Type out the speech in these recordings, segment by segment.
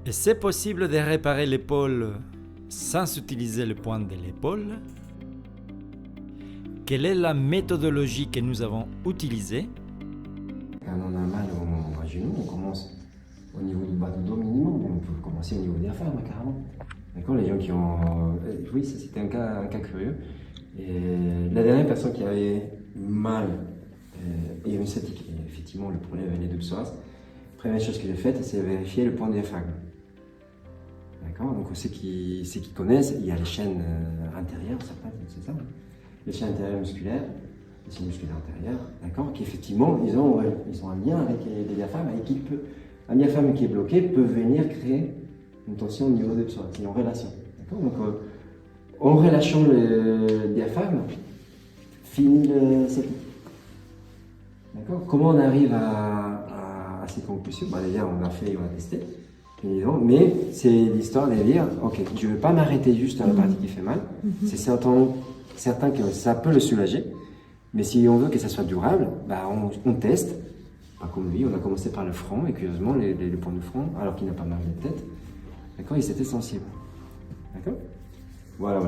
Et c'est possible de réparer l'épaule sans utiliser le point de l'épaule? Quelle est la méthodologie que nous avons utilisée? Quand on a mal au genou, on commence au niveau du bas du dos minimum, on peut commencer au niveau des diaphragme carrément. D'accord, les gens qui ont... Oui, ça c'était un cas curieux. Et la dernière personne qui avait mal et une sciatique, et effectivement le problème venait de psoas, la première chose que j'ai faite, c'est vérifier le point de diaphragme. D'accord, donc ceux qui connaissent, il y a les chaînes intérieures, c'est ça, les chaînes intérieures musculaires, les chaînes musculaires antérieures, d'accord, qui effectivement, ils ont un lien avec les diaphragmes, un diaphragme qui est bloqué peut venir créer une tension au niveau des psoas, c'est en relation. D'accord, donc en relâchant le diaphragme, finit le sciatique. D'accord, comment on arrive à ces conclusions? Déjà, on a fait, on a testé. Mais c'est l'histoire de dire, ok, je ne veux pas m'arrêter juste à la partie qui fait mal. C'est certain que ça peut le soulager, mais si on veut que ça soit durable, on teste. Pas comme lui, on a commencé par le front, et curieusement, le point du front, alors qu'il n'a pas mal de tête, d'accord, il s'était sensible. D'accord? Voilà.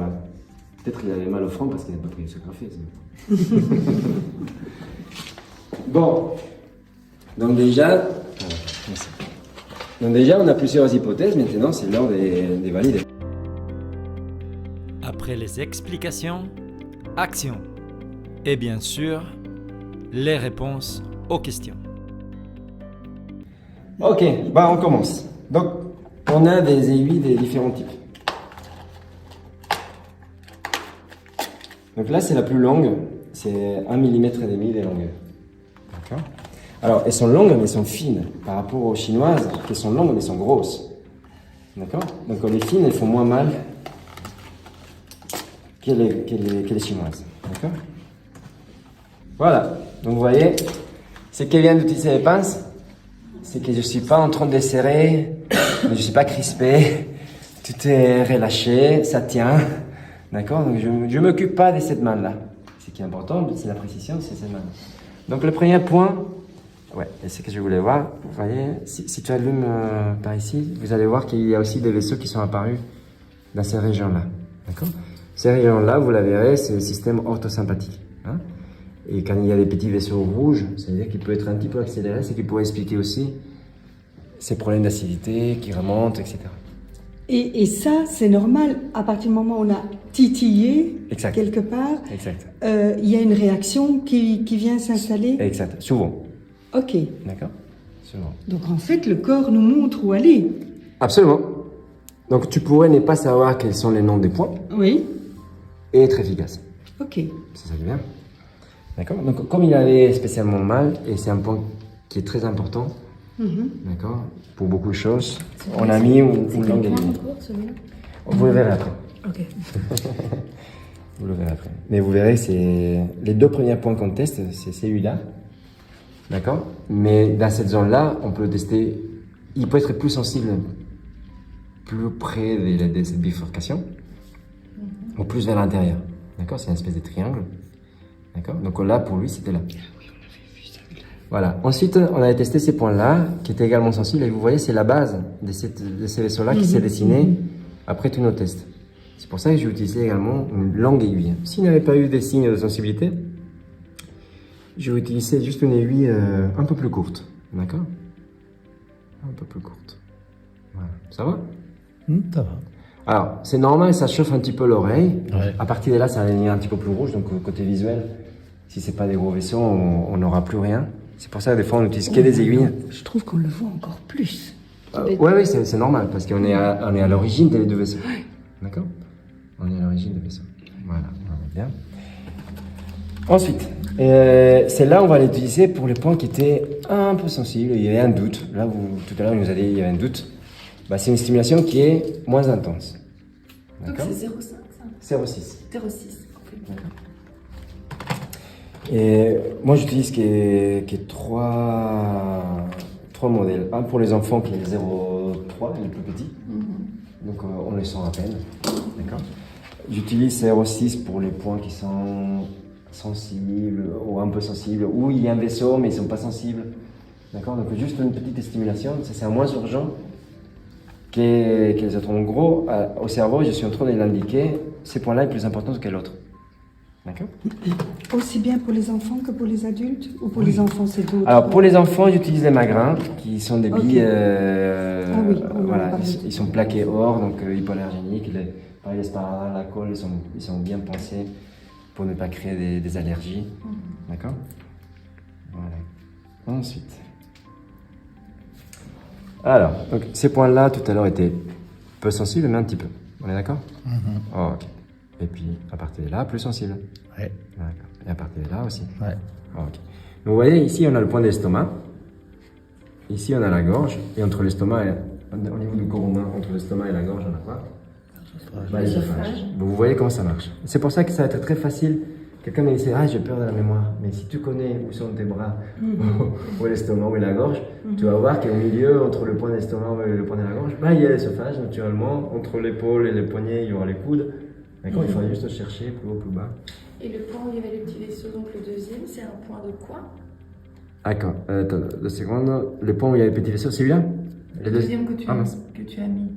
Peut-être qu'il avait mal au front parce qu'il n'a pas pris ce café. Bon, donc déjà, on a plusieurs hypothèses, maintenant c'est l'heure de valider. Après les explications, action. Et bien sûr, les réponses aux questions. Ok, on commence. Donc, on a des aiguilles de différents types. Donc là, c'est la plus longue, c'est 1,5 mm de longueur. D'accord. Alors, elles sont longues, mais elles sont fines, par rapport aux chinoises, qui sont longues, mais elles sont grosses. D'accord. Donc, les fines, elles font moins mal que les chinoises. D'accord. Voilà. Donc, vous voyez, c'est qu'elle vient d'utiliser les pinces, c'est que je ne suis pas en train de serrer, mais je ne suis pas crispé, tout est relâché, ça tient. D'accord. Donc, je ne m'occupe pas de cette main-là. Ce qui est important, c'est la précision, c'est cette main. Donc, le premier point, et c'est que je voulais voir, vous voyez, si tu allumes par ici, vous allez voir qu'il y a aussi des vaisseaux qui sont apparus dans ces régions-là. D'accord. Ces régions-là, vous la verrez, c'est le système orthosympathique. Hein. Et quand il y a des petits vaisseaux rouges, ça veut dire qu'il peut être un petit peu accéléré, c'est qu'il pourrait expliquer aussi ces problèmes d'acidité qui remontent, etc. Et ça, c'est normal, à partir du moment où on a titillé quelque part, il y a une réaction qui vient s'installer. Exact, souvent. Ok. D'accord. Souvent. Donc en fait, le corps nous montre où aller. Absolument. Donc tu pourrais ne pas savoir quels sont les noms des points. Oui. Et être efficace. Ok. C'est ça qui est bien. D'accord. Donc comme il avait spécialement mal, et c'est un point qui est très important, d'accord, pour beaucoup de choses, on a mis une langue aiguille. Vous le verrez après. Ok. Vous le verrez après. Mais vous verrez, c'est les deux premiers points qu'on teste, c'est celui-là. D'accord. Mais dans cette zone-là, on peut le tester. Il peut être plus sensible, plus près de cette bifurcation, ou plus vers l'intérieur. D'accord. C'est une espèce de triangle. D'accord. Donc là, pour lui, c'était là. Oui, on avait vu ça. Voilà. Ensuite, on avait testé ces points-là, qui étaient également sensibles. Et vous voyez, c'est la base de ces vaisseaux-là qui s'est dessinée après tous nos tests. C'est pour ça que j'ai utilisé également une longue aiguille. S'il n'y avait pas eu des signes de sensibilité, je vais utiliser juste une aiguille un peu plus courte. D'accord. Un peu plus courte. Voilà. Ça va? Ça va. Alors, c'est normal, ça chauffe un petit peu l'oreille. Ouais. À partir de là, ça va devenir un petit peu plus rouge. Donc, côté visuel, si c'est pas des gros vaisseaux, on n'aura plus rien. C'est pour ça que des fois, on n'utilise que des aiguilles. Je trouve qu'on le voit encore plus. Oui, c'est normal, parce qu'on est à l'origine des deux vaisseaux. D'accord. On est à l'origine des vaisseaux. Voilà, bien. Ensuite, celle-là, on va l'utiliser pour les points qui étaient un peu sensibles. Il y avait un doute. Là, tout à l'heure, il nous a dit qu'il y avait un doute. C'est une stimulation qui est moins intense. Donc c'est 0,5 ça 0,6. 0,6. Okay. Et moi, j'utilise qui est trois modèles. Un pour les enfants qui est 0,3, les plus petits. Donc on les sent à peine. D'accord. J'utilise 0,6 pour les points qui sont sensibles ou un peu sensibles, où il y a un vaisseau mais ils ne sont pas sensibles. D'accord. Donc juste une petite stimulation, ça c'est un moins urgent. que les autres. En gros, au cerveau, je suis en train de l'indiquer, ce point-là est plus important que l'autre. D'accord? Aussi bien pour les enfants que pour les adultes? Ou pour les enfants, c'est d'autres? Alors, pour les enfants, j'utilise les magrins, qui sont des billes, voilà, ils sont plaqués or, donc hypoallergéniques. Pareil, les sparadrap, la colle, ils sont bien pensés pour ne pas créer des allergies. D'accord? Voilà. Ensuite. Alors, donc, ces points-là, tout à l'heure, étaient peu sensibles, mais un petit peu. On est d'accord? Ok. Et puis, à partir de là, plus sensible. Ouais. D'accord. Et à partir de là aussi. Ouais. Ok. Donc, vous voyez, ici, on a le point de l'estomac. Ici, on a la gorge. Et entre l'estomac et... Au niveau du corps humain, entre l'estomac et la gorge, on a quoi? L'œsophage. Vous voyez comment ça marche. C'est pour ça que ça va être très facile. Quelqu'un me dit, ah, j'ai peur de la mémoire. Mais si tu connais où sont tes bras, ou l'estomac, ou la gorge, tu vas voir qu'au milieu, entre le point d'estomac et le point de la gorge, il y a l'œsophage, naturellement. Entre l'épaule et les poignets, il y aura les coudes. D'accord, il faudra juste chercher plus haut, plus bas. Et le point où il y avait le petit vaisseau, donc le deuxième, c'est un point de quoi? D'accord, attends, 2 secondes. Le point où il y a le petit vaisseau, c'est celui-là? Le deuxième que tu as mis.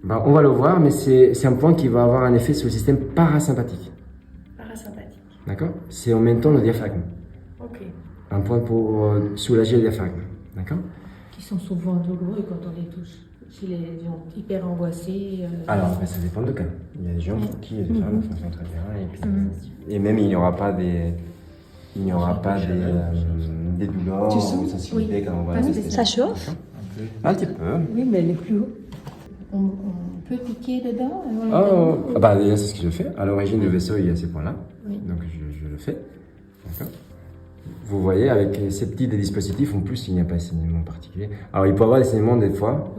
On va le voir, mais c'est un point qui va avoir un effet sur le système parasympathique. Parasympathique. D'accord? C'est en même temps le diaphragme. Ok. Un point pour soulager le diaphragme. D'accord? Qui sont souvent douloureux quand on les touche. Si les gens hyper angoissés. Alors, après, ça dépend de cas. Il y a des gens pour qui les femmes fonctionnent très bien. Et même, il n'y aura pas des douleurs ou sensibilités quand on va tester. Ça chauffe? Un petit peu. Oui, mais elle est plus haut. On peut piquer dedans? Déjà, c'est ce que je fais. À l'origine du vaisseau, il y a ces points-là. Oui. Donc, je le fais. D'accord? Vous voyez, avec ces petits dispositifs, en plus, il n'y a pas de saignement particulier. Alors, il peut y avoir des saignements des fois,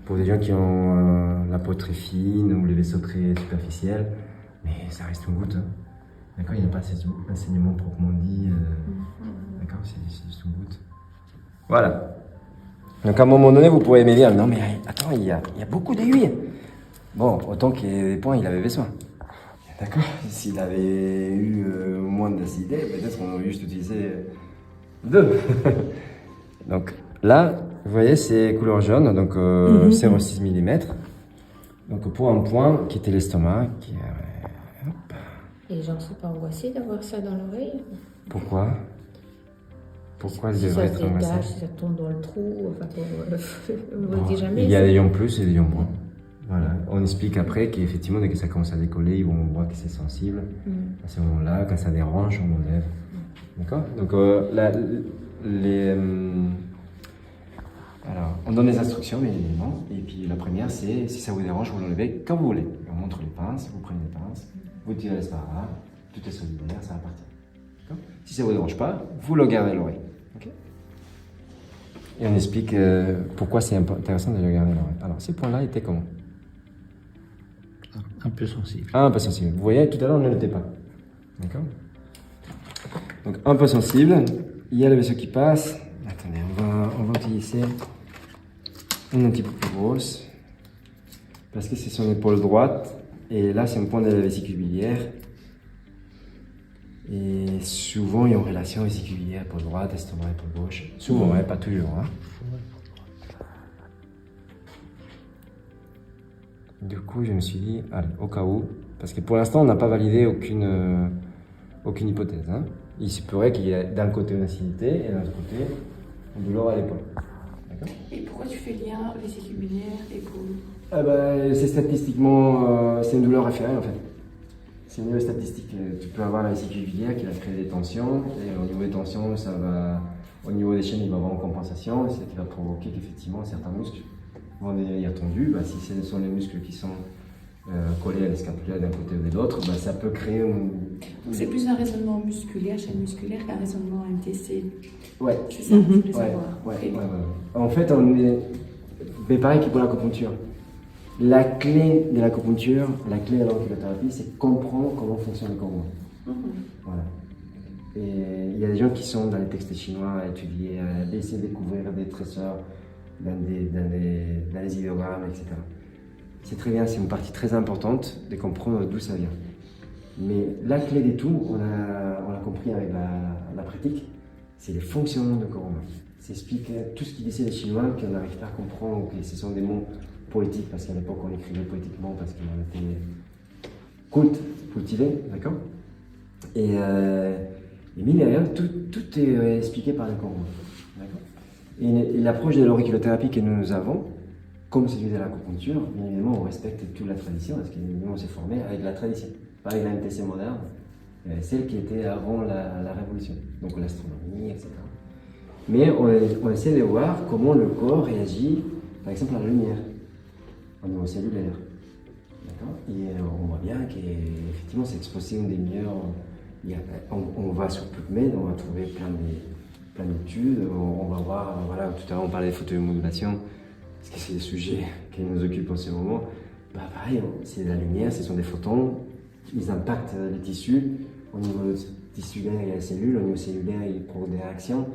pour des gens qui ont la peau très fine ou les vaisseaux très superficiels, mais ça reste une goutte. Hein. D'accord? Il n'y a pas un saignement proprement dit. D'accord? C'est juste une goutte. Voilà. Donc, à un moment donné, vous pourrez me dire, non, mais attends, il y a beaucoup d'aiguilles. Bon, autant qu'il y ait des points, il avait besoin. D'accord? S'il avait eu moins d'acidité, peut-être qu'on aurait juste utilisé 2. Donc là, vous voyez, c'est couleur jaune, donc 0,6 mm. Donc pour un point qui était l'estomac. Et les gens ne sont pas angoissés d'avoir ça dans l'oreille? Pourquoi? Pourquoi ils si devraient être angoissés? Si ça tombe dans le trou, enfin, on ne le dit jamais. Il y a des gens plus et des gens moins. Voilà. On explique après qu'effectivement, dès que ça commence à décoller, on voit que c'est sensible. À ce moment-là, quand ça dérange, on enlève. D'accord? Donc, alors, on donne les instructions, bien évidemment. Et puis, la première, c'est si ça vous dérange, vous l'enlevez quand vous voulez. On montre les pinces, vous prenez les pinces, vous tirez les sparadrap, tout est solidaire, ça va partir. D'accord? Si ça ne vous dérange pas, vous le gardez à l'oreille. Okay? Et on explique pourquoi c'est intéressant de le garder à l'oreille. Alors, ces points-là étaient comment? Un peu sensible. Un peu sensible. Vous voyez, tout à l'heure, on ne l'était pas. D'accord? Donc, un peu sensible. Il y a le vaisseau qui passe. Attendez, on va utiliser une un petit peu plus grosse. Parce que c'est son épaule droite. Et là, c'est un point de la vésicule biliaire. Et souvent, il y a une relation vésicule biliaire, épaule droite, estomac, épaule gauche. Souvent, pas toujours. Hein. Du coup, je me suis dit, allez, au cas où, parce que pour l'instant, on n'a pas validé aucune hypothèse. Hein. Il se pourrait qu'il y ait d'un côté une acidité et d'un autre côté une douleur à l'épaule. D'accord? Et pourquoi tu fais lien vésicule biliaire, épaule? C'est statistiquement, c'est une douleur référée en fait. C'est une statistique. Tu peux avoir la vésicule biliaire qui va créer des tensions, et au niveau des tensions, ça va, au niveau des chaînes, il va y avoir une compensation, c'est ce qui va provoquer qu'effectivement certains muscles vont devenir tendus. Si ce sont les muscles qui sont collés à l'escapulaire d'un côté ou de l'autre, ça peut créer C'est plus un raisonnement musculaire, chaîne musculaire, qu'un raisonnement MTC. Ouais. C'est ça, je voulais savoir. Ouais. En fait, mais pareil que pour l'acupuncture. La clé de l'acupuncture, la clé de l'acupuncture, c'est comprendre comment fonctionne le corps humain. Voilà. Et il y a des gens qui sont dans les textes chinois à étudier, à essayer de découvrir des trésors dans les idéogrammes, etc. C'est très bien, c'est une partie très importante de comprendre d'où ça vient. Mais la clé de tout, on l'a compris avec la pratique, c'est les fonctionnements du corps humain. ça explique tout ce qu'ils disaient les Chinois qu'on n'arrive pas à comprendre, ou que ce sont des mots poétiques, parce qu'à l'époque on écrivait poétiquement, parce qu'on était cultivé, d'accord. Et mine de rien, tout est expliqué par le Coran, d'accord. Et l'approche de l'auriculothérapie que nous avons, comme celui de l'acupuncture, bien évidemment, on respecte toute la tradition, parce que nous, on s'est formé avec la tradition, pas avec la MTC moderne, celle qui était avant la Révolution, donc l'astronomie, etc. Mais on essaie de voir comment le corps réagit, par exemple, à la lumière, au niveau cellulaire. D'accord. Et on voit bien qu'effectivement, cette exposition des meilleurs. On va sur PubMed, on va trouver plein d'études, on va voir, voilà, tout à l'heure on parlait de photomodulation, parce que c'est des sujets qui nous occupent en ce moment. Pareil, c'est la lumière, ce sont des photons, ils impactent les tissus. Au niveau tissulaire, il y a la cellule, au niveau cellulaire, ils provoquent des réactions.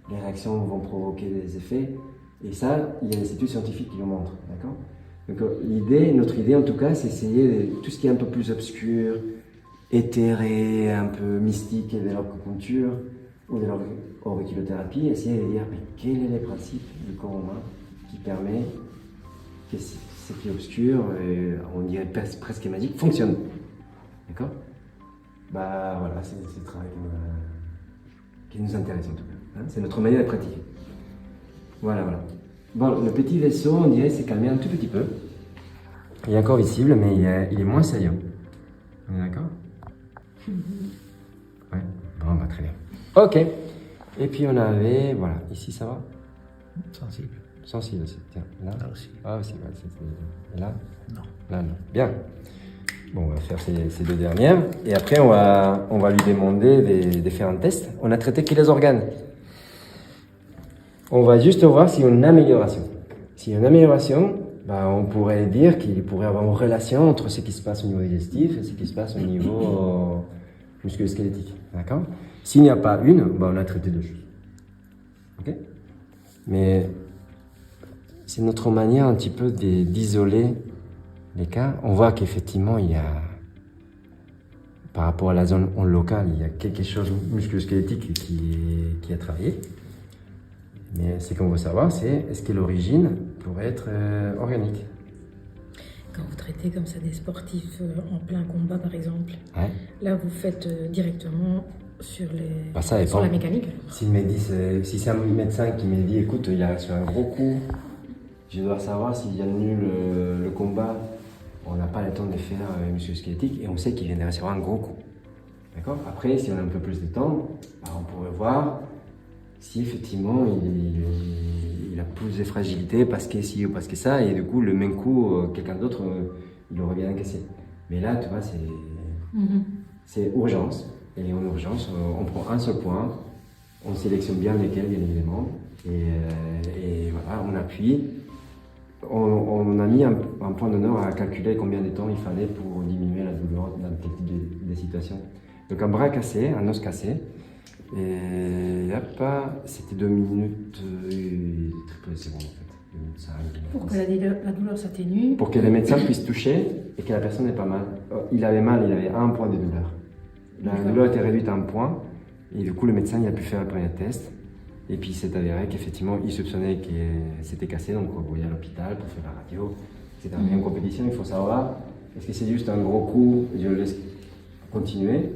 Les réactions vont provoquer des effets, et ça, il y a des études scientifiques qui le montrent, d'accord. Donc notre idée en tout cas, c'est essayer tout ce qui est un peu plus obscur, éthéré, un peu mystique de l'acupuncture ou de l'auriculothérapie, essayer de dire quel est le principe du corps humain qui permet que ce qui est obscur, on dirait presque magique, fonctionne. D'accord. Voilà, c'est le travail qui nous intéresse en tout cas. Hein, c'est notre manière de pratiquer. Voilà. Bon, le petit vaisseau, on dirait, s'est calmé un tout petit peu. Il est encore visible, mais il est moins saillant. On est d'accord? Ouais, bon, très bien. Ok. Et puis on avait, voilà, ici ça va? Sensible aussi. Tiens, là aussi. Ah aussi, ouais, et là? Non. Là, non. Bien. Bon, on va faire ces deux dernières. Et après, on va lui demander de faire un test. On a traité que les organes. On va juste voir s'il y a une amélioration. S'il y a une amélioration, on pourrait dire qu'il pourrait y avoir une relation entre ce qui se passe au niveau digestif et ce qui se passe au niveau musculo-squelettique. D'accord? S'il n'y a pas une, on a traité deux choses. Ok? Mais c'est notre manière un petit peu d'isoler les cas. On voit qu'effectivement, il y a, par rapport à la zone locale, il y a quelque chose musculo-squelettique qui a travaillé. Mais ce qu'on veut savoir, c'est est-ce que l'origine pourrait être organique. Quand vous traitez comme ça des sportifs en plein combat, par exemple, ouais. Là, vous faites directement sur sur la mécanique. Si c'est un médecin qui me dit, écoute, il a reçu un gros coup, je dois savoir s'il annule le combat, on n'a pas le temps de faire musculo-squelettique et on sait qu'il vient de recevoir un gros coup. D'accord. Après, si on a un peu plus de temps, on pourrait voir si effectivement il a plus de fragilité parce que si ou parce que ça, et du coup le même coup quelqu'un d'autre il aurait bien encaissé. Mais là tu vois c'est urgence, et en urgence on prend un seul point, on sélectionne bien lesquels bien évidemment, et voilà, on appuie, on a mis un point d'honneur à calculer combien de temps il fallait pour diminuer la douleur dans quel type de situation. Donc un bras cassé, un os cassé. Et hop, c'était 2 minutes et très peu de secondes en fait. Pour que la douleur s'atténue. Pour que les médecins puissent toucher et que la personne n'ait pas mal. Il avait mal, il avait 1 point de douleur. La douleur était réduite à 1 point et du coup le médecin il a pu faire le premier test. Et puis il s'est avéré qu'effectivement il soupçonnait que c'était cassé, donc on voyait à l'hôpital pour faire la radio, etc. Mais en compétition il faut savoir, est-ce que c'est juste un gros coup et je le laisse continuer?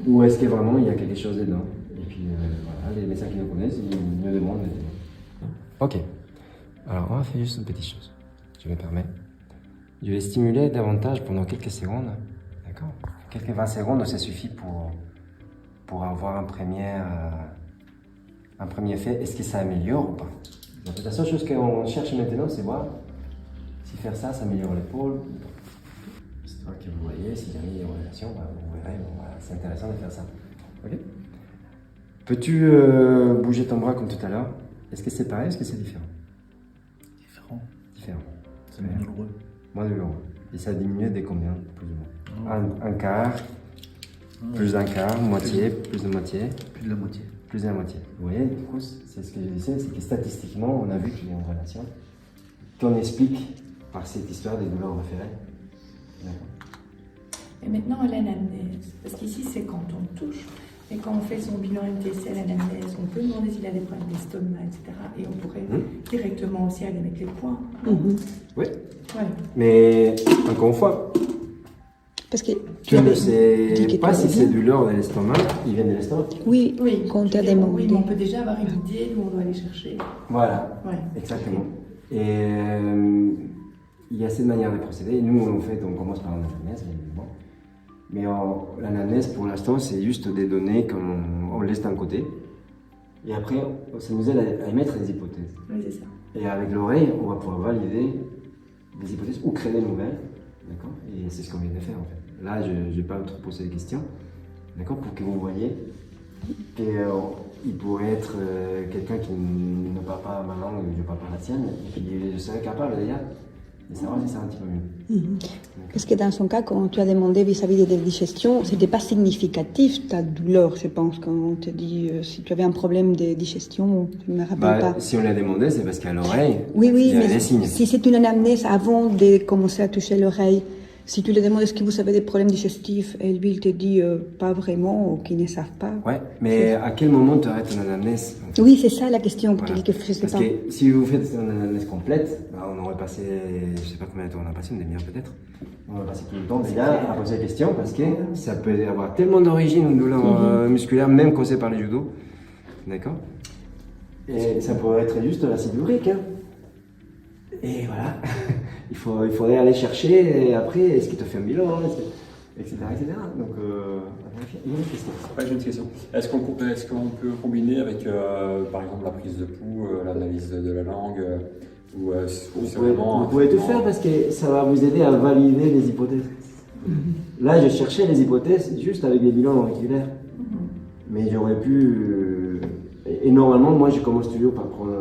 Ou est-ce que vraiment il y a quelque chose dedans? Et puis voilà, les médecins qui nous connaissent, ils me demandent. Ok. Alors on va faire juste une petite chose. Je me permets. Je vais stimuler davantage pendant quelques secondes. D'accord? Quelques 20 secondes, ça suffit pour avoir un premier effet. Est-ce que ça améliore ou pas? Donc, la seule chose qu'on cherche maintenant, c'est voir si faire ça améliore l'épaule. C'est toi que vous voyez, si jamais il y a une relation, vous verrez, c'est intéressant de faire ça. Ok? Peux-tu bouger ton bras comme tout à l'heure? Est-ce que c'est pareil, est-ce que c'est différent? Différent. C'est moins douloureux. Moins douloureux. Et ça a diminué dès combien, plus ou moins? Un quart, plus d'un quart, moitié, plus de moitié. Plus de la moitié. Plus de la moitié. Vous voyez, du coup, c'est ce que je disais, c'est que statistiquement, on a vu qu'il y a une relation qu'on explique par cette histoire des douleurs référées. Et maintenant, Hélène, parce qu'ici, c'est quand on touche. Et quand on fait son bilan MTC à l'anamnèse, on peut demander s'il a des problèmes d'estomac, etc. Et on pourrait directement aussi aller mettre les points. Mhm. Oui, Ouais. mais encore une fois, Parce que tu ne dit sais que pas tu si avais c'est bien. du lourd de l'estomac, il vient de l'estomac. Oui, Oui, quand tu as je veux dire, demandé. oui, mais on peut déjà avoir une idée d'où on doit aller chercher. Voilà, Ouais. exactement. Et il y a cette manière de procéder. Nous, en fait, on commence par l'anamnèse, évidemment. Mais l'anamnèse, pour l'instant, c'est juste des données qu'on laisse d'un côté. Et après, ça nous aide à émettre des hypothèses. Oui, c'est ça. Et avec l'oreille, on va pouvoir valider des hypothèses ou créer des nouvelles. D'accord? Et c'est ce qu'on vient de faire, en fait. Là, je ne vais pas trop poser des questions. D'accord? Pour que vous voyez qu'il pourrait être quelqu'un qui ne parle pas ma langue, je ne parle pas la sienne, et qui serait capable déjà de savoir si c'est un petit peu mieux. Mhm. Parce que dans son cas, quand tu as demandé vis-à-vis des digestions, c'était pas significatif ta douleur, je pense, quand on te dit si tu avais un problème de digestion, je ne me rappelle pas. Si on l'a demandé, c'est parce qu'à l'oreille, Oui, il y a mais des signes. si c'est une anamnèse avant de commencer à toucher l'oreille, si tu lui demandes est-ce que vous avez des problèmes digestifs et lui il te dit pas vraiment ou qu'ils ne savent pas. Ouais, mais à quel moment tu arrêtes ton anamnèse? Oui, c'est ça la question, Voilà. que je sais Parce pas. que si vous faites une anamnèse complète, bah, on aurait passé, je sais pas combien de temps on a passé, une demi-heure peut-être. On aurait passé tout le temps déjà à poser des questions parce que ça peut avoir tellement d'origine, une douleur musculaire, même causée par le judo. D'accord? Et ça pourrait être juste l'acide urique. Hein. Et voilà, il faudrait aller chercher et après, est-ce qu'il te fait un bilan, etc. Donc, il y a une question. Ouais, j'ai une question. Est-ce qu'on peut combiner avec, par exemple, la prise de pouls, l'analyse de la langue ou Vous pouvez tout faire parce que ça va vous aider à valider les hypothèses. Là, je cherchais les hypothèses juste avec des bilans auriculaires. Mais j'aurais pu... Et normalement, moi, je commence toujours par prendre...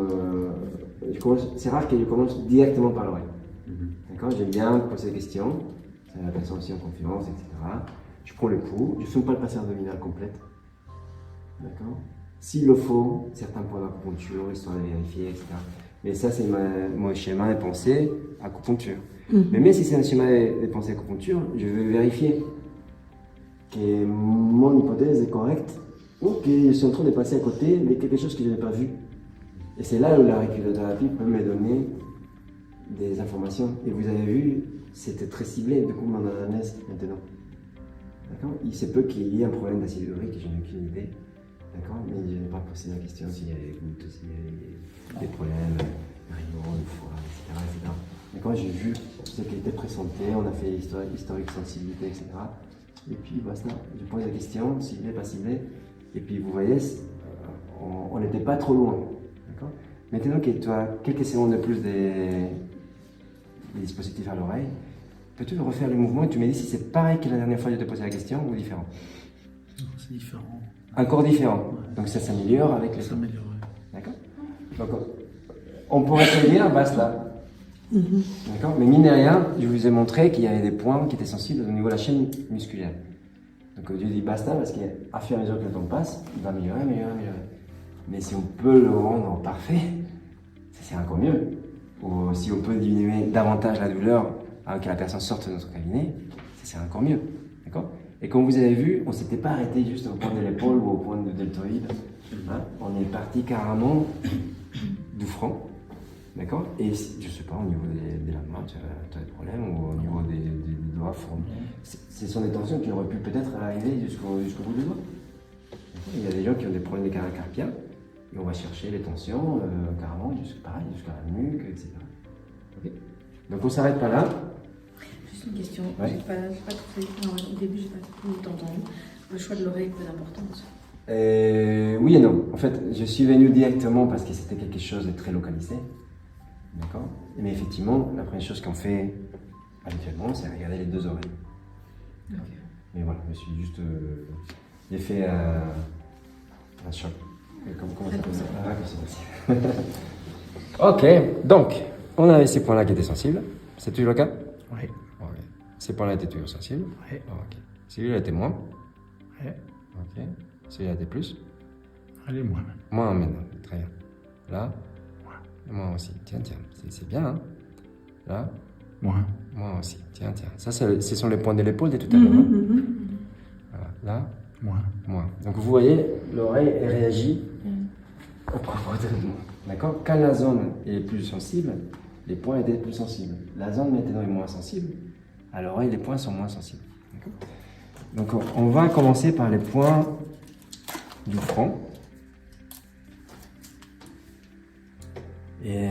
c'est rare que je commence directement par l'oreille. D'accord? J'aime bien poser des questions. Ça met la personne aussi en confiance, etc. Je prends le pouls. Je ne fume pas le passé abdominal complète. D'accord? S'il le faut, certains points d'acupuncture, histoire de vérifier, etc. Mais ça, c'est mon schéma de pensée acupuncture. Mais même si c'est un schéma de pensée acupuncture, je vais vérifier que mon hypothèse est correcte ou que je suis en train de passer à côté de quelque chose que je n'ai pas vu. Et c'est là où la réculothérapie peut me donner des informations. Et vous avez vu, c'était très ciblé, du coup, mon anamnèse maintenant. D'accord? Il se peut qu'il y ait un problème d'acide urique, je n'ai aucune idée. D'accord? Mais je n'ai pas posé la question s'il y a des gouttes, s'il y a des problèmes, rayons, le foie, etc. D'accord? J'ai vu ce qui était présenté, on a fait historique, sensibilité, etc. Et puis, basta. Je pose la question, ciblé, pas ciblé. Et puis, vous voyez, on n'était pas trop loin. D'accord? Maintenant que tu as quelques secondes de plus des dispositifs à l'oreille, peux-tu refaire le mouvement et tu me dis si c'est pareil que la dernière fois que je te posais la question ou différent? C'est différent. Encore différent. Ouais. Donc ça s'améliore avec le temps. Ça s'améliore. D'accord? Donc on pourrait se dire basta. D'accord? Mais mine de rien, je vous ai montré qu'il y avait des points qui étaient sensibles au niveau de la chaîne musculaire. Donc je dis basta parce qu'à fur et à mesure que le temps passe, il va améliorer. Mais si on peut le rendre parfait, ça c'est encore mieux. Ou si on peut diminuer davantage la douleur avant que la personne sorte de notre cabinet, ça c'est encore mieux. D'accord? Et comme vous avez vu, on ne s'était pas arrêté juste au point de l'épaule ou au point du deltoïde. Hein? On est parti carrément du front. D'accord? Et je ne sais pas, au niveau de la main, tu as des problèmes, ou au niveau des doigts, ce sont des tensions qui auraient pu peut-être arriver jusqu'au bout du doigt. Il y a des gens qui ont des problèmes de canal carpien, et on va chercher les tensions carrément jusqu'à la nuque, etc. Okay? Donc on ne s'arrête pas là. Juste une question. Ouais. J'ai pas trouvé. Non, au début, j'ai pas tout entendu. Le choix de l'oreille peu d'importance. Oui et non. En fait, je suis venu directement parce que c'était quelque chose de très localisé. D'accord? Mais effectivement, la première chose qu'on fait habituellement, c'est regarder les deux oreilles. Okay. Mais voilà, je suis juste. J'ai fait un choc. Comment ça s'appelle? Ok, donc, on avait ces points-là qui étaient sensibles. C'est toujours le cas? Oui. Okay. Ces points-là étaient toujours sensibles? Oui. Ok. Celui-là était moins? Oui. Ok. Celui-là était plus? Allez, moi. Moins maintenant. Très bien. Là? Moi aussi. Tiens. C'est bien, hein? Là? Moi aussi. Tiens. Ça, ce sont les points de l'épaule de tout à l'heure. Hein? Voilà. Là? Moins. Donc vous voyez, l'oreille elle réagit au propre de nous. D'accord? Quand la zone est plus sensible, les points étaient plus sensibles. La zone maintenant est moins sensible, à l'oreille les points sont moins sensibles. Donc on va commencer par les points du front. Et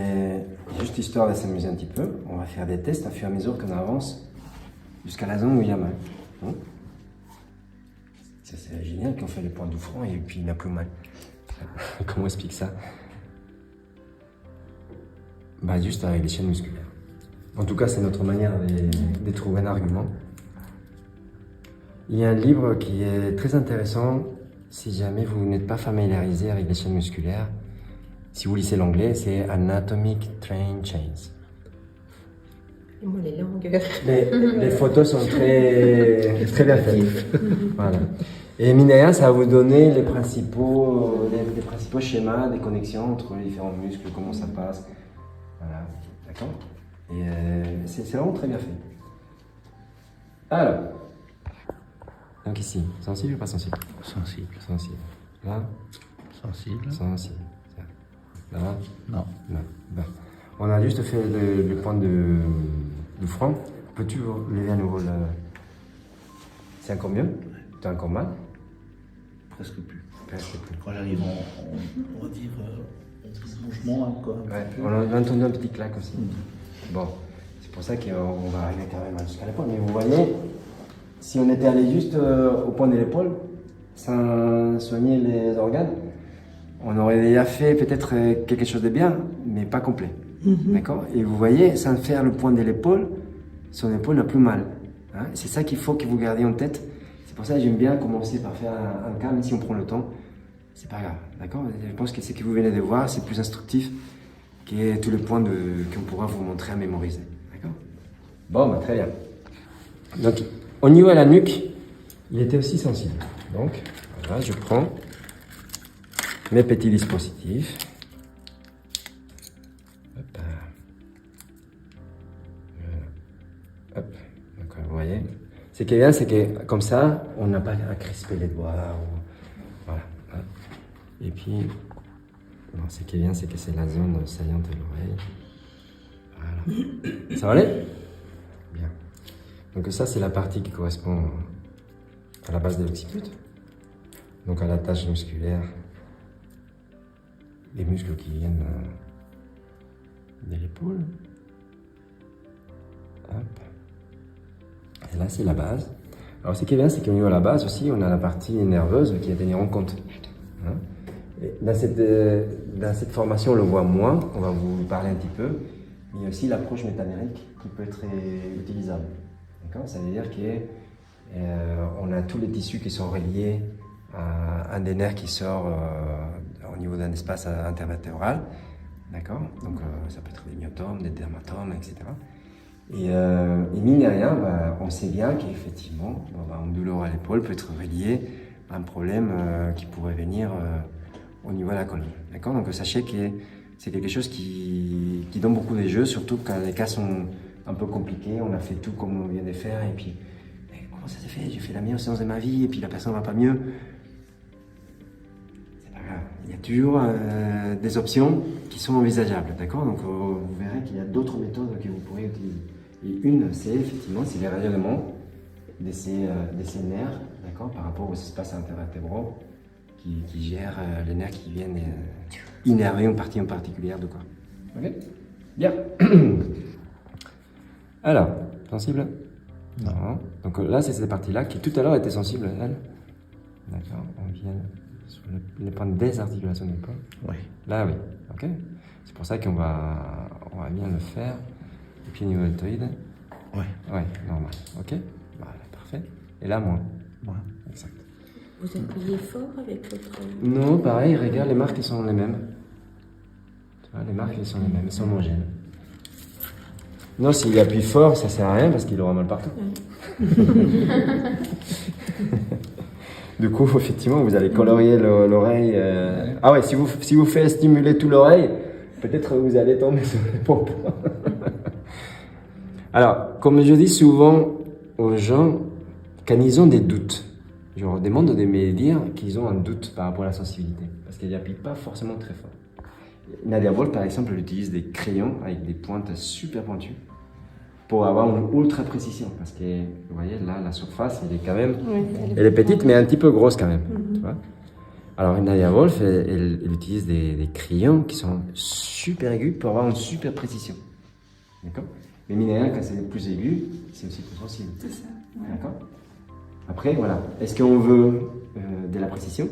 juste histoire de s'amuser un petit peu, on va faire des tests à fur et à mesure qu'on avance jusqu'à la zone où il y a mal. Ça c'est génial qu'on fait les points du front et puis il n'a plus mal. Comment on explique ça? Bah juste avec les chaînes musculaires. En tout cas, c'est notre manière de trouver un argument. Il y a un livre qui est très intéressant si jamais vous n'êtes pas familiarisé avec les chaînes musculaires. Si vous lisez l'anglais, c'est Anatomic Train Chains. Et moi, les langues. Les photos sont très bien faites. Voilà. Et mine de rien, ça va vous donner les principaux schémas des connexions entre les différents muscles, comment ça passe. Voilà, d'accord? Et c'est vraiment très bien fait. Alors, donc ici, sensible ou pas sensible? Sensible. Sensible. Là? Sensible. Sensible. Là? Non. Non. Bon. On a juste fait le point du front. Peux-tu lever à nouveau le... C'est encore mieux? Tu as encore mal? Presque plus. Presque plus. Quand j'arrive on va dire, mouvement encore. Ouais, on a entendu un petit claque aussi. Bon, c'est pour ça qu'on va arriver quand même jusqu'à l'épaule. Mais vous voyez, si on était allé juste au point de l'épaule, sans soigner les organes, on aurait déjà fait peut-être quelque chose de bien, mais pas complet. D'accord? Et vous voyez, sans faire le point de l'épaule, son épaule n'a plus mal. Hein? C'est ça qu'il faut que vous gardiez en tête. C'est pour ça que j'aime bien commencer par faire un cas, même si on prend le temps. C'est pas grave, d'accord? Je pense que ce que vous venez de voir, c'est plus instructif que tous les points qu'on pourra vous montrer à mémoriser, d'accord? Bon, bah, très bien. Donc, au niveau de la nuque, il était aussi sensible. Donc, voilà, je prends mes petits dispositifs. Hop. Voilà. Hop. Donc, vous voyez. Ce qui est bien, c'est que comme ça, on n'a pas à crisper les doigts. Voilà. Et puis, bon, ce qui est bien, c'est que c'est la zone saillante de l'oreille. Voilà. Ça va aller? Bien. Donc ça, c'est la partie qui correspond à la base de l'occiput. Donc à la tâche musculaire, les muscles qui viennent de l'épaule. Hop. Et là, c'est la base. Alors ce qui est bien, c'est qu'au niveau de la base aussi, on a la partie nerveuse qui est à tenir en compte. Hein? Et dans cette formation, on le voit moins, on va vous parler un petit peu, mais il y a aussi l'approche métanérique qui peut être utilisable. D'accord? Ça veut dire qu'on a tous les tissus qui sont reliés à un des nerfs qui sort au niveau d'un espace intervertébral. D'accord? Donc ça peut être des myotomes, des dermatomes, etc. Et mine de rien, on sait bien qu'effectivement, une douleur à l'épaule peut être reliée à un problème qui pourrait venir au niveau de la colonne. D'accord? Donc sachez que c'est quelque chose qui donne beaucoup de jeux, surtout quand les cas sont un peu compliqués. On a fait tout comme on vient de faire, et puis comment ça s'est fait? J'ai fait la meilleure séance de ma vie, et puis la personne ne va pas mieux. C'est pas grave. Il y a toujours des options qui sont envisageables. D'accord? Donc vous verrez qu'il y a d'autres méthodes que vous pourrez utiliser. Et une, c'est effectivement, c'est les rayonnements de ces nerfs, d'accord, par rapport aux espaces intervertébraux qui gèrent les nerfs qui viennent innerver une partie en particulier de corps. Ok? Bien. Alors, sensible? Non. Donc là, c'est cette partie-là qui tout à l'heure était sensible, elle. D'accord? On vient sur les points des articulations de l'épaule. Oui. Là, oui. Ok? C'est pour ça qu'on va bien le faire. Et puis au niveau deltoïde. Oui. Ouais, normal. Ok? Voilà, parfait. Et là, moins. Moins. Exact. Vous appuyez fort avec votre... Non, pareil, regarde, les marques, elles sont les mêmes. Tu vois, les marques, elles sont les mêmes, elles sont homogènes. Non, s'il appuie fort, ça sert à rien parce qu'il aura mal partout. Du coup, effectivement, vous allez colorier l'oreille. Ah ouais, si vous faites stimuler toute l'oreille, peut-être vous allez tomber sur les pompes. Alors, comme je dis souvent aux gens, quand ils ont des doutes, je leur demande de me dire qu'ils ont un doute par rapport à la sensibilité, parce qu'ils n'appuient pas forcément très fort. Nadia Wolf, par exemple, elle utilise des crayons avec des pointes super pointues pour avoir une ultra précision, parce que vous voyez là, la surface, elle est quand même, elle est petite, mais un petit peu grosse quand même. Tu vois. Alors Nadia Wolf, elle utilise des crayons qui sont super aigus pour avoir une super précision. D'accord. Mais minéral, quand c'est plus aigu, c'est aussi plus sensible. C'est ça. Ouais. D'accord. Après, voilà. Est-ce qu'on veut de la précision?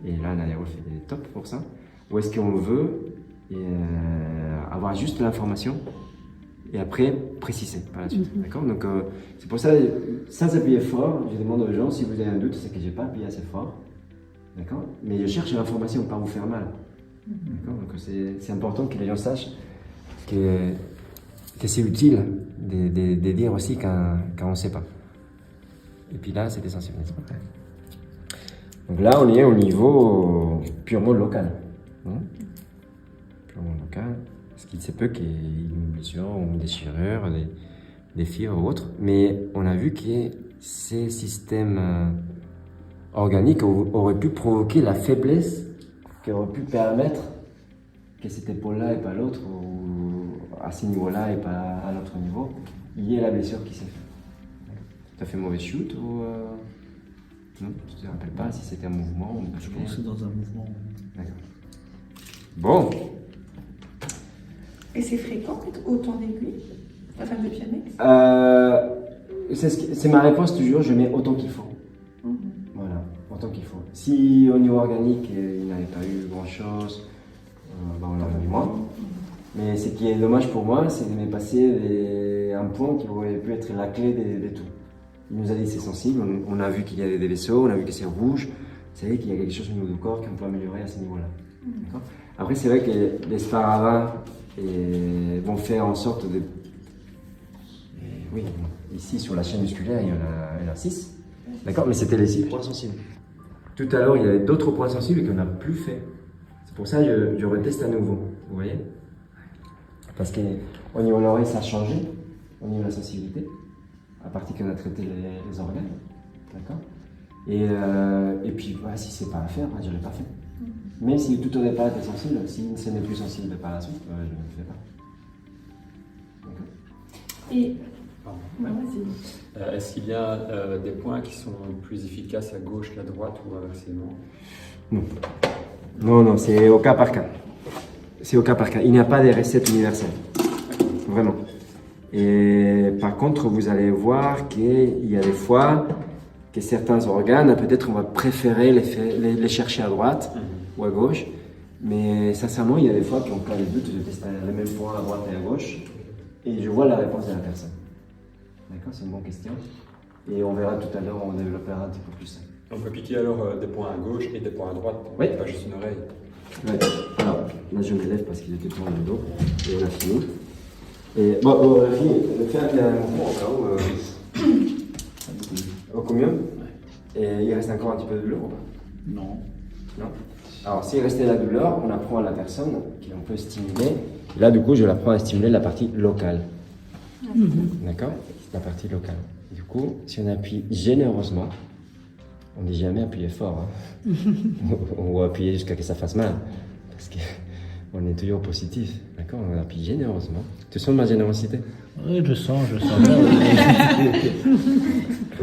Et là, Nadia Wolf est top pour ça. Ou est-ce qu'on veut avoir juste l'information et après préciser par la suite? D'accord. Donc, c'est pour ça, sans appuyer fort, je demande aux gens si vous avez un doute, c'est que je n'ai pas appuyé assez fort. D'accord. Mais je cherche l'information, pas vous faire mal. D'accord. Donc, c'est important que les gens sachent que c'est utile de dire aussi quand on ne sait pas. Et puis là, c'est essentiel. Donc là, on est au niveau purement local. Purement local. Parce qu'il se peut qu'il y ait une blessure ou une déchirure, des fibres ou autres. Mais on a vu que ces systèmes organiques auraient pu provoquer la faiblesse qui aurait pu permettre que cette épaule-là et pas l'autre, ou à ce niveau-là et pas à l'autre niveau, il y ait la blessure qui s'est faite. Tu as fait mauvais shoot ou non, tu ne te rappelles pas si c'était un mouvement ou Je pense que c'est dans un mouvement. D'accord. Bon. Et c'est fréquent d'être autant d'aiguilles, enfin de Pianex? C'est ma réponse toujours, je mets autant qu'il faut. Voilà, autant qu'il faut. Si au niveau organique, il n'avait pas eu grand-chose, on l'aurait mis moins. Mais ce qui est dommage pour moi, c'est de me passer un point qui aurait pu être la clé de tout. Il nous a dit que c'est sensible, on a vu qu'il y avait des vaisseaux, on a vu que c'est rouge. Vous savez qu'il y a quelque chose au niveau du corps qu'on peut améliorer à ce niveau-là. Après, c'est vrai que les sparadraps vont faire en sorte de... Oui, ici sur la chaîne musculaire, il y en a 6. D'accord, mais c'était les 6 points sensibles. Tout à l'heure, il y avait d'autres points sensibles qu'on n'a plus fait. C'est pour ça que je reteste à nouveau. Vous voyez? Parce qu'au niveau de l'oreille, ça a changé, au niveau de la sensibilité, à partir qu'on a traité les organes. D'accord. Et puis, voilà, si c'est pas à faire, je ne l'ai pas fait. Même si tout au départ était sensible, si ce n'est plus sensible par la suite, je ne le fais pas. D'accord. Et Pardon. vas-y. Est-ce qu'il y a des points qui sont plus efficaces à gauche qu'à droite ou inversement? Non, c'est au cas par cas. C'est au cas par cas. Il n'y a pas de recettes universelles. Vraiment. Et par contre, vous allez voir qu'il y a des fois que certains organes, peut-être on va préférer les chercher à droite ou à gauche. Mais sincèrement, il y a des fois qu'en cas de doute, je teste les mêmes points à droite et à gauche et je vois la réponse de la personne. D'accord, c'est une bonne question. Et on verra tout à l'heure, on développera un petit peu plus ça. On peut piquer alors des points à gauche et des points à droite, Oui. pas juste une oreille. Ouais. Alors, là je me lève parce qu'il était tourné le dos et on a fini. Et bon, on a fini. Fais un mouvement au combien? Et il reste encore un petit peu de douleur ou pas? Non. Non. Alors, s'il restait la douleur, on apprend à la personne qu'on peut stimuler. Et là, du coup, je l'apprends à stimuler la partie locale. D'accord? La partie locale. Et du coup, si on appuie généreusement, on ne dit jamais appuyer fort. Hein. On va appuyer jusqu'à ce que ça fasse mal. Parce qu'on est toujours positif. D'accord? On appuie généreusement. Tu sens ma générosité? Oui, je sens.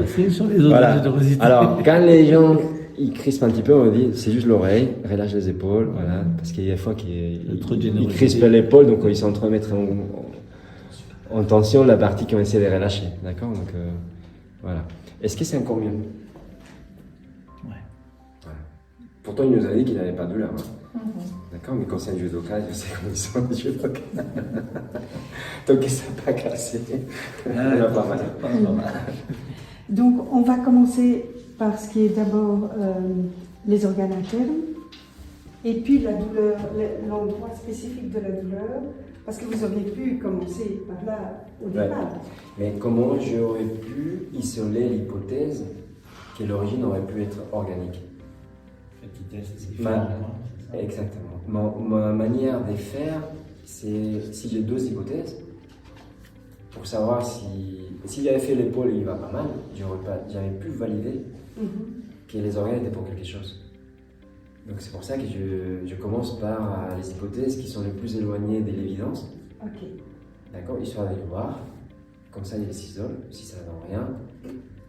C'est sur les autres Voilà. générosités. Alors, quand les gens ils crispent un petit peu, on dit c'est juste l'oreille, relâche les épaules, voilà. Parce qu'il y a des fois qu'ils crispent l'épaule, donc ils sont en train de mettre en tension la partie qu'on essaie de relâcher. D'accord? Donc, voilà. Est-ce que c'est encore mieux? Ouais. Voilà. Pourtant, il nous a dit qu'il n'avait pas de douleur. Hein. D'accord? Mais quand c'est un judoka, je sais comment ils sont les judokas. Donc, ça n'a pas cassé. Pas mal. Donc, on va commencer par ce qui est d'abord les organes internes, et puis la douleur, l'endroit spécifique de la douleur, parce que vous auriez pu commencer par là au départ. Mais comment j'aurais pu isoler l'hypothèse que l'origine aurait pu être organique? Exactement. Ma manière de faire, c'est si j'ai deux hypothèses, pour savoir si j'avais fait l'épaule et il va pas mal, j'aurais pu valider que les organes étaient pour quelque chose. Donc c'est pour ça que je commence par les hypothèses qui sont les plus éloignées de l'évidence. Ok. D'accord, histoire de voir. Comme ça, il s'isole. Si ça ne donne rien,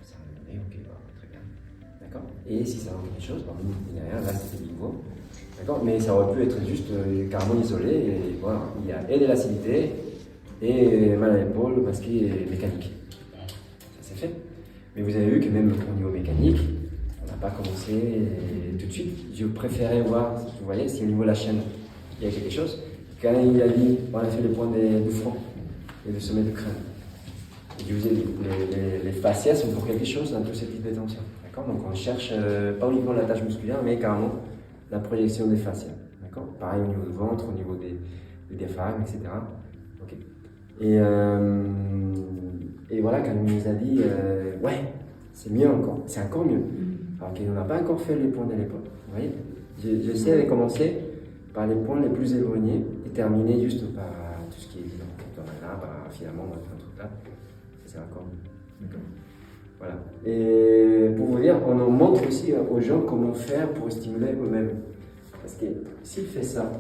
ça va donner, ok, bah, très bien. D'accord. Et si ça donne quelque chose, bah, il n'y a rien, là c'était bingo. D'accord. Mais ça aurait pu être juste carrément isolé. Et voilà, il y a et de l'acidité et mal à l'épaule parce qu'il est mécanique. Ça c'est fait. Mais vous avez vu que même au niveau mécanique, on n'a pas commencé tout de suite. Je préférais voir, vous voyez, si au niveau de la chaîne, il y a quelque chose. Quand il a dit, on a fait les points du front et du sommet du crâne. Je vous ai dit, les fascias sont pour quelque chose dans tous ces types de tensions. D'accord. Donc on cherche pas uniquement la tâche musculaire, mais carrément la projection des fascias. D'accord. Pareil au niveau du ventre, au niveau des diaphragmes, etc. Ok. Et voilà, quand il nous a dit, ouais, c'est mieux encore, c'est encore mieux. Alors qu'on n'a pas encore fait les points de l'épaule. Vous voyez, j'essaie de commencer par les points les plus éloignés et terminer juste par tout ce qui est évident. Donc là, bah, finalement, on va faire un truc là. C'est encore mieux. D'accord. Voilà. Et pour vous dire, on en montre aussi aux gens comment faire pour stimuler eux-mêmes. Parce que s'il fait ça,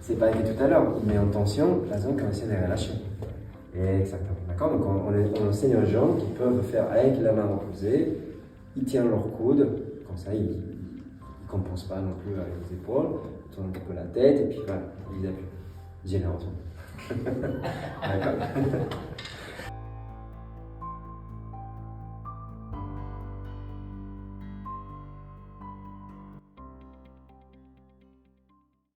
c'est pas que tout à l'heure, il met en tension la zone qu'on essaie de relâcher. Exactement. D'accord. Donc on enseigne aux gens qui peuvent faire avec la main reposée, ils tiennent leur coude, comme ça ils ne compensent pas non plus avec les épaules, ils tournent un peu la tête et puis voilà, ils appuient généreusement. D'accord.